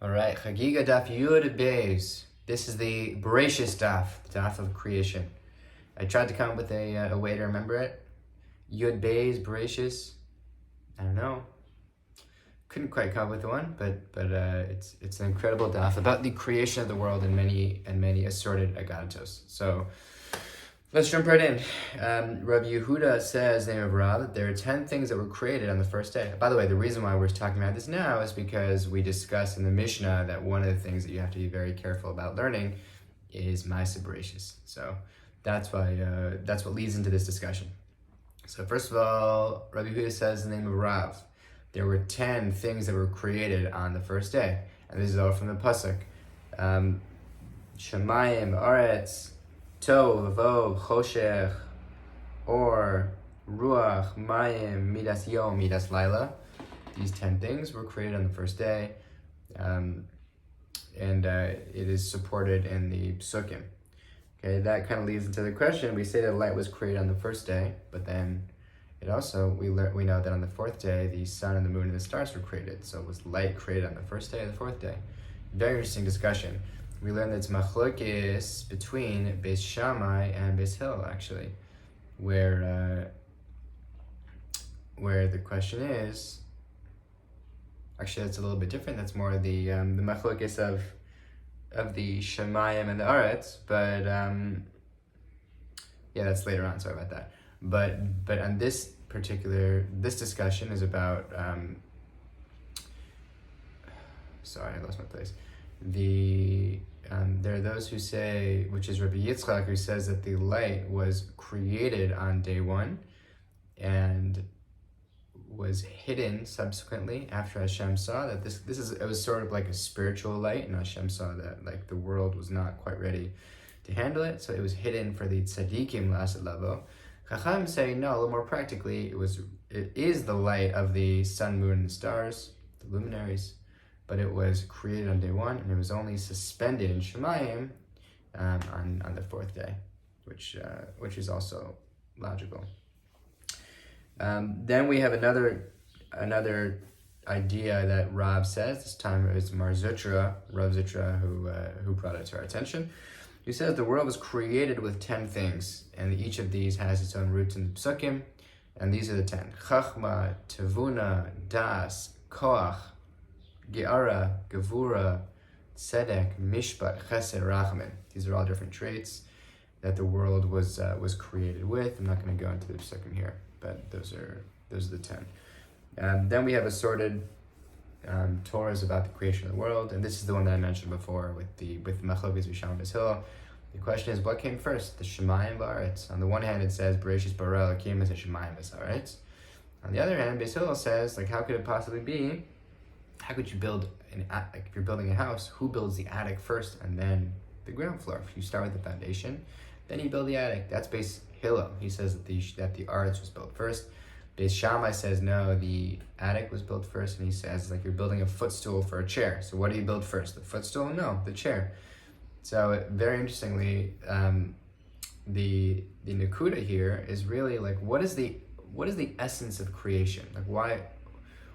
All right, Chagiga Daf Beis. This is the Bereshis Daf, the Daf of creation. I tried to come up with a way to remember it. Yud Beis, Bereshis. I don't know. Couldn't quite come up with one, but it's an incredible daf about the creation of the world and many assorted agatos. So let's jump right in. Rabbi Yehuda says, name of Rav, that there are 10 things that were created on the first day. By the way, the reason why we're talking about this now is because we discussed in the Mishnah that one of the things that you have to be very careful about learning is Ma'aseh Bereshis. So that's what leads into this discussion. So first of all, Rabbi Yehuda says, in the name of Rav, there were 10 things that were created on the first day. And this is all from the Pasuk. Shamayim, Aretz, Tov, Vov, Choshech, Or, Ruach, Mayim, Midas Yom, Midas Laila. These 10 things were created on the first day. And it is supported in the Psukim. Okay, that kind of leads into the question. We say that light was created on the first day, but then it also, we know that on the fourth day, the sun and the moon and the stars were created. So was light created on the first day or the fourth day? Very interesting discussion. We learned that it's machlokes between Beis Shammai and Beis Hillel, actually, where the question is, actually that's a little bit different. That's more the machlokes of the Shamayim and the Aretz, but yeah, that's later on. Sorry about that. But on this discussion is about sorry, I lost my place. There are those who say, which is Rabbi Yitzchak, who says that the light was created on day one and was hidden subsequently after Hashem saw that it was sort of like a spiritual light, and Hashem saw that like the world was not quite ready to handle it, so it was hidden for the tzaddikim la'aseh lavo. Chacham say no, a little more practically, it is the light of the sun, moon, and the stars, the luminaries, but it was created on day one, and it was only suspended in Shemayim on the fourth day, which is also logical. Then we have another idea that Rav says. This time it was Rav Zutra, who brought it to our attention. He says the world was created with 10 things, and each of these has its own roots in the Psukim, and these are the 10. Chachma, Tevuna, Das, Koach, Geara, Gevura, Tzedek, Mishpat, Chesed, Rachamim. These are all different traits that the world was created with. I'm not going to go into the Psukim here, but those are the 10. Then we have assorted Torahs about the creation of the world, and this is the one that I mentioned before with Machlokes Beis Shammai and Beis Hillel. The question is, what came first, the Shemayim v'Aretz? On the one hand, it says Bereshis bara Elokim as Shemayim v'Aretz. On the other hand, Beis Hillel says, like, how could it possibly be? How could you build like if you're building a house, who builds the attic first and then the ground floor? If you start with the foundation, then you build the attic. That's Beis Hillel. He says that the Aretz was built first. Beis Shammai says no, the attic was built first, and he says like you're building a footstool for a chair. So what do you build first, the footstool? No, the chair. So very interestingly, the Nakuda here is really like what is the essence of creation? Like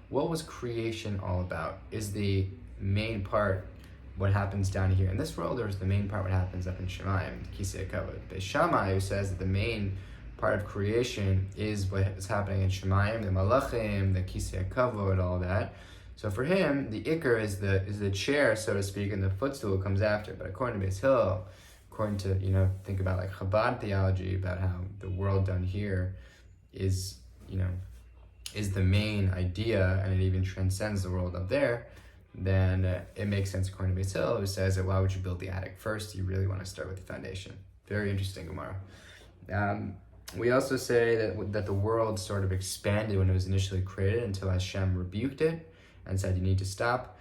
what was creation all about? Is the main part what happens down here in this world, or is the main part what happens up in Shemayim, Kisei Kavod? Beis Shammai, who says that the main part of creation is what is happening in Shemayim, the Malachim, the Kisei Kavod, all that. So for him, the Iker is the chair, so to speak, and the footstool comes after. But according to Beis Hillel, according to think about like Chabad theology about how the world down here is the main idea, and it even transcends the world up there, then it makes sense according to Beis Hillel, who says that why would you build the attic first? You really want to start with the foundation. Very interesting Gemara. We also say that the world sort of expanded when it was initially created until Hashem rebuked it and said you need to stop.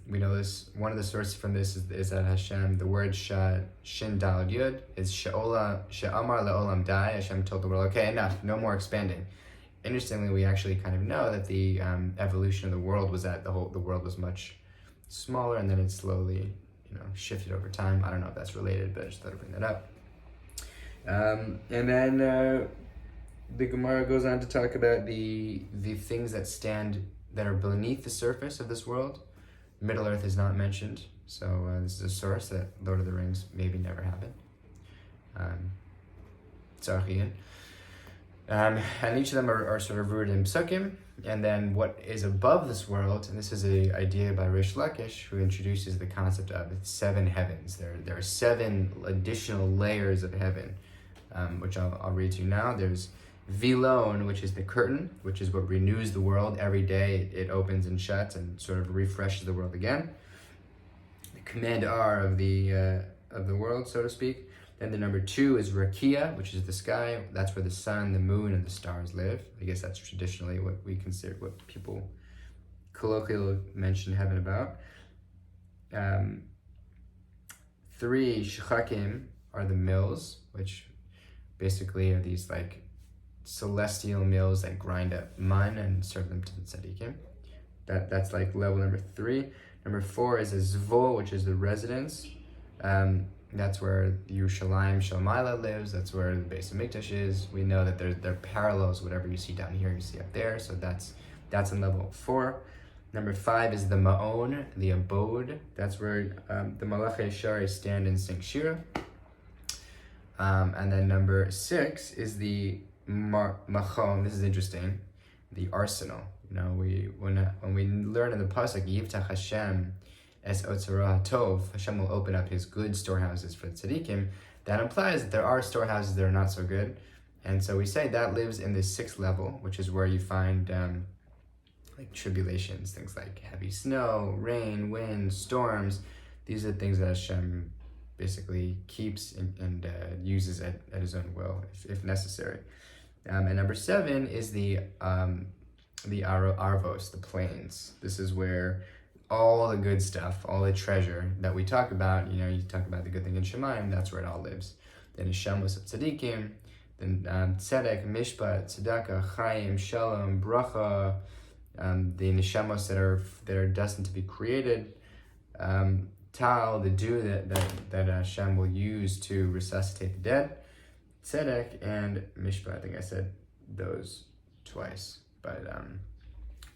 We know this. One of the sources from this is that Hashem, the word Shin Dalad Yud is She'amar le'olam dai. Hashem told the world, okay, enough, no more expanding. Interestingly, we actually kind of know that the evolution of the world was that the world was much smaller, and then it slowly shifted over time. I don't know if that's related, but I just thought I'd bring that up. And then the Gemara goes on to talk about the things that are beneath the surface of this world, Middle Earth is not mentioned, so this is a source that Lord of the Rings maybe never happened. And each of them are sort of rooted in psukim. And then what is above this world, and this is an idea by Rish Lakish, who introduces the concept of 7 heavens. There are 7 additional layers of heaven, which I'll read to you now. There's Vilon, which is the curtain, which is what renews the world every day. It opens and shuts and sort of refreshes the world again. The command R of the world, so to speak. Then the number 2 is Rakia, which is the sky. That's where the sun, the moon, and the stars live. I guess that's traditionally what we consider, what people colloquially mention heaven about. 3 Shechakim are the mills, which basically are these like celestial mills that grind up man and serve them to the tzaddikim. That's like level number 3. Number 4 is a Zvo, which is the residence. That's where Yerushalayim Shalmaila lives. That's where the base of Mikdash is. We know that they're parallels. Whatever you see down here, you see up there. So that's in level 4. Number 5 is the Ma'on, the abode. That's where the Malachei Shari stand and sing Shira. And then number 6 is the Machon. This is interesting. The arsenal. You know, when we learn in the pasuk Yivtach Hashem Es Otzara Tov, Hashem will open up His good storehouses for the tzaddikim. That implies that there are storehouses that are not so good, and so we say that lives in the 6th level, which is where you find like tribulations, things like heavy snow, rain, wind, storms. These are things that Hashem basically keeps and uses at His own will, if necessary. And number 7 is the Arvos, the plains. This is where all the good stuff, all the treasure that we talk about, you know, you talk about the good thing in Shemayim, that's where it all lives. Then Neshamos of Tzadikim, then Tzedek, Mishpat, Tzedakah, Chaim, Shalom, Bracha, the Neshamos that are destined to be created, Tal, the dew that Hashem will use to resuscitate the dead, Tzedek, and Mishpat. I think I said those twice, but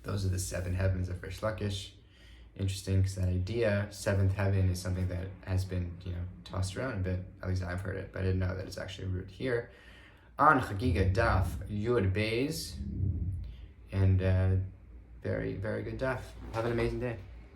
those are the 7 heavens of Rish Lakish. Interesting, because that idea, 7th heaven, is something that has been, you know, tossed around a bit. At least I've heard it, but I didn't know that it's actually rooted here. On Chagiga Daf Yud Beis, and very, very good daf. Have an amazing day.